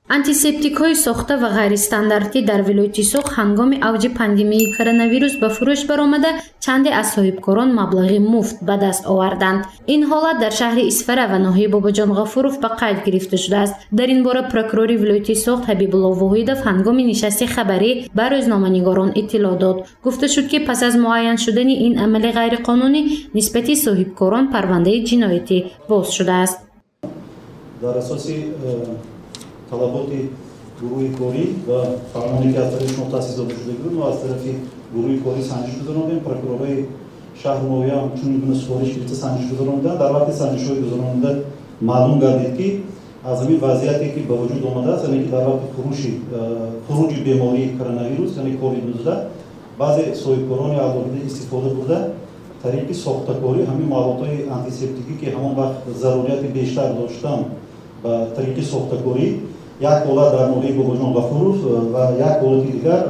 антисептикҳои сохта ва ғайристандартӣ дар вилояти Соғ ҳангоми авҷи пандемияи коронавирус ба фурӯш баромада чанде аз соҳибкорон маблағи муфт ба даст оварданд. Ин ҳолат дар шаҳри Исфара ва ноҳияи Бобоҷон Ғафуров ба қайд гирифта шудааст. Дар ин бора прокурори вилояти Соғд Ҳабибулло Воҳидов ҳангоми нишасти хабарӣ ба рӯзноманигорон иттилоъ дод. Гуфта шуд, ки пас аз муайян шудани ин амали ғайриқонунӣ нисбати соҳибкорон парвандаи ҷиноятӣ боз шудааст. дар асоси талаботи гурӯҳи корӣ ва фармоне ки аз тарафи шумо таъсис дода шуда буд, мо аз тарафи гурӯҳи корӣ санҷиш гузарондем. Прокурорҳои шаҳру ноҳия ҳамчунин гуна сифориш гирифта санҷиш гузаронданд. Дар вақти санҷишҳои гузаронда маълум гардид, ки аз ҳамин вазъияте ки ба вуҷуд омадааст, яъне ки дар вақти хуруҷи бемории коронавирус, яъне COVID-19, баъзе соҳибкорони алоҳида истифода бурда тариқи сохтакорӣ ҳамин маълумотҳои антисептикӣ ки ҳамон вақт зарурияти бештар доштанд ба тариқи сохтакорӣ, як ҳолат дар ноҳияи Бобоҷон Ғафуров ва як ҳолати дигар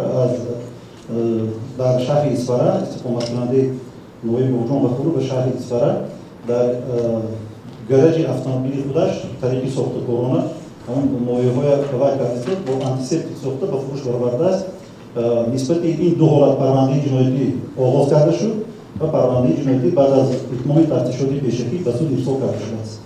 дар шаҳри Исфара, истиқоматкунандаи ноҳияи Бобоҷон Ғафуров ва шаҳри Исфара дар гаражи автомобили худаш тариқи сохтакорона ҳамон моеҳои вай кардистод бо антисептик сохта ба фурӯш баровардааст. Нисбати ин ду ҳолат парвандаи ҷиноятӣ оғоз карда шуд ва парвандаи ҷиноятӣ баъд аз итмоми тафтишоти пешакӣ ба суд ирсол карда шудааст.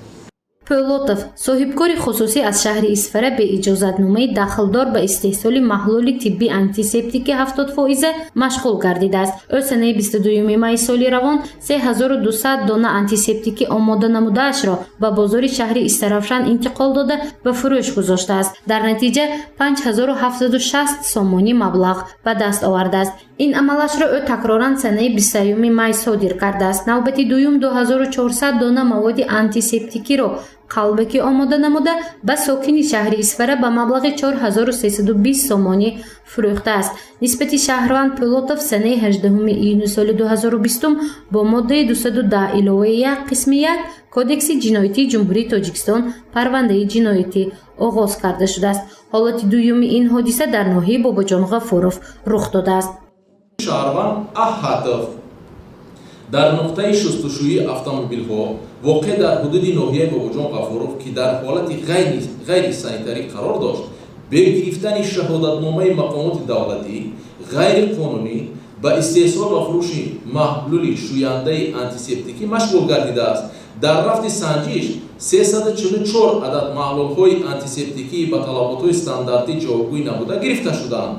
Пӯлотов, соҳибкори хусусӣ аз шаҳри Исфара бе иҷозатномаи дахлдор ба истеҳсоли маҳлули тиббӣ антисептики 70% машғул гардидааст. Ӯ санаи 22 майи соли равон 3200 дона антисептики омода намудаашро ба бозори шаҳри Истаравшан интиқол дода ба фурӯш гузоштааст. Дар натиҷа 5760 сомонӣ маблағ ба даст овардааст. Ин амалашро ӯ такроран санаи 21 май содир кардааст. Навбати дуюм 2400 дона маводи антисептикиро қалбаки омода намуда ба сокини шаҳри Исфара ба маблағи 4320 сомонӣ фурӯхтааст. Нисбати шаҳрванд Пӯлотов санаи 18 июни соли 2020 бо моддаи 210 иловаи 1 қисми 1 Кодекси ҷиноятии Ҷумҳурии Тоҷикистон парвандаи ҷиноятӣ оғоз карда шудааст. Ҳолати дуюми ин ҳодиса дар ноҳияи Бобоҷон Ғафуров рух додааст. шаҳрванд Аҳатов дар нуқтаи шустушӯии автомобилҳо воқеъ дар ҳудуди ноҳияи Бобоҷон Ғафуров ки дар ҳолати ғайри санитарӣ қарор дошт, бе гирифтани шаҳодатномаи мақомоти давлатӣ ғайриқонунӣ ба истеҳсол ва фурӯши маҳлули шӯяндаи антисептикӣ машғул гардидааст. Дар рафти санҷиш 344 адад маҳлулҳои антисептикӣ ба талаботҳои стандартӣ ҷавобгӯй намуда гирифта шуданд.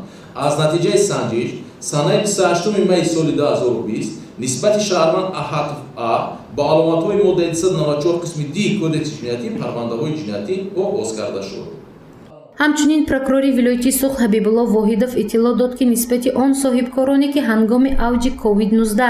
аз натиҷаи санҷиш санаи 28 майи соли 2020 нисбати шаҳрванд Аҳатов А ба аломатҳои моддаи 294 қисми Д Кодекси ҷиноятӣ парвандаҳои ҷиноятӣ оғоз карда шуд. ҳамчунин прокурори вилояти Суғд Ҳабибулло Воҳидов иттилоъ дод, ки нисбати он соҳибкороне ки ҳангоми авҷи COVID-19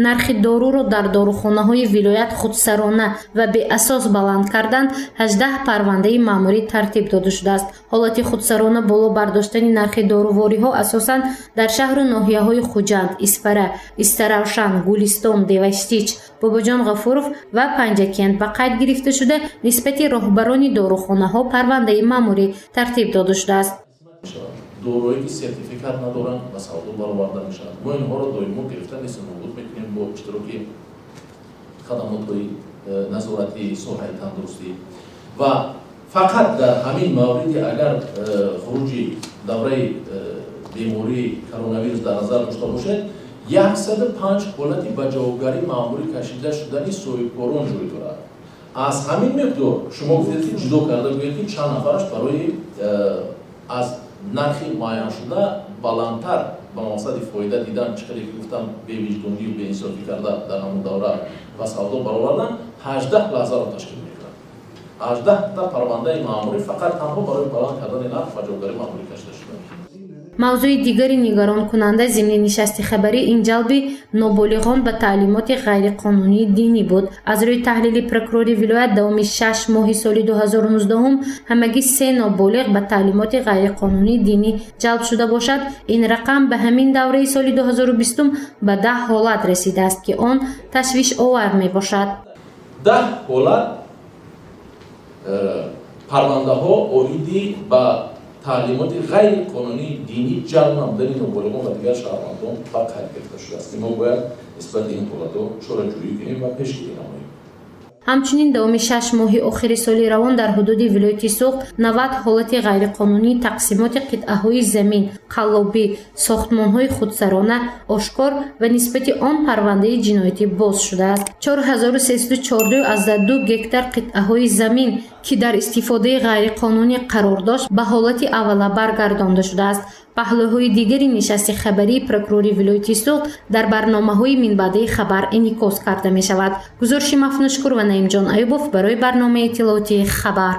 нархи доруро дар дорухонаҳои вилоят худсарона ва беасос баланд карданд, 18 парвандаи маъмурӣ тартиб дода шудааст. ҳолати худсарона боло бардоштани нархи дорувориҳо асосан дар шаҳру ноҳияҳои Хуҷанд, Исфара, Истаравшан, Гулистон, Девастич, Бобоҷон Ғафуров ва Панҷакент ба қайд гирифта шуда нисбати роҳбарони дорухонаҳо парвандаи маъмурӣ тартиб дода шудааст. Доруҳое ки сертификат надоранд ба савдо бароварда мешаванд. Мо инҳоро доимо гирифта нестем, нобуд мекунем бо иштироки хадамотҳои назорати соҳаи тандурустӣ ва фақат дар ҳамин мавриди агар хуруҷи давраи бемории коронавирус дар назар дошта бошед, 105 ҳолати ба ҷавобгарӣ маъмурӣ кашида шудани соҳибкорон ҷой дорад. аз ҳамин миқдор шумо гуфтед ки ҷудо карда гӯед ки чанд нафараш барои аз нархи муайяншуда баландтар ба мақсади фоида дидан чӣ қадр ки гуфтам бевиҷдонию беинсофӣ карда дар ҳамон давра ба савдо баровардан 18 лаҳзаро ташкил мекунад. 18 та парвандаи маъмурӣ фақат танҳо барои баланд кардани нарх ба ҷавобгарӣ маъмурӣ кашида шуда. мавзӯи дигари нигаронкунанда зимни нишасти хабарӣ ин ҷалби ноболиғон ба таълимоти ғайриқонунии динӣ буд. Аз рӯи таҳлили прокурори вилоят давоми 6 моҳи соли 2019 ҳамагӣ 3 ноболиғ ба таълимоти ғайриқонунии динӣ ҷалб шуда бошад. Ин рақам ба ҳамин давраи соли 2020 ба 10 ҳолат расидааст, ки он ташвишовар мебошад. 10 ҳолат парвандаҳо оиди ба таълимоти ғайриқонунии динӣ ҷалб намудани ноболиғон ва дигар шаҳрвандон ба қайд гирифта шудааст, ки мо бояд нисбати ин ҳолатҳо чораҷӯӣ кунем ва пешгирӣ намоем. ҳамчунин давоми 6 моҳи охири соли равон дар ҳудуди вилояти суғд 90 ҳолати ғайриқонунии тақсимоти қитъаҳои замин, қаллобӣ, сохтмонҳои худсарона ошкор ва нисбати он парвандаи ҷиноятӣ боз шудааст. 4314 аз 2 гектар қитъаҳои замин ки дар истифодаи ғайриқонунӣ қарор дошт ба ҳолати аввала баргардонда шудааст. паҳлӯҳои дигари нишасти хабарии прокурори вилояти суғд дар барномаҳои минбаъдаи хабар инъикос карда мешавад. гузориши Мафнушкур ва Наимҷон Аюбов барои барномаи иттилоотии Хабар.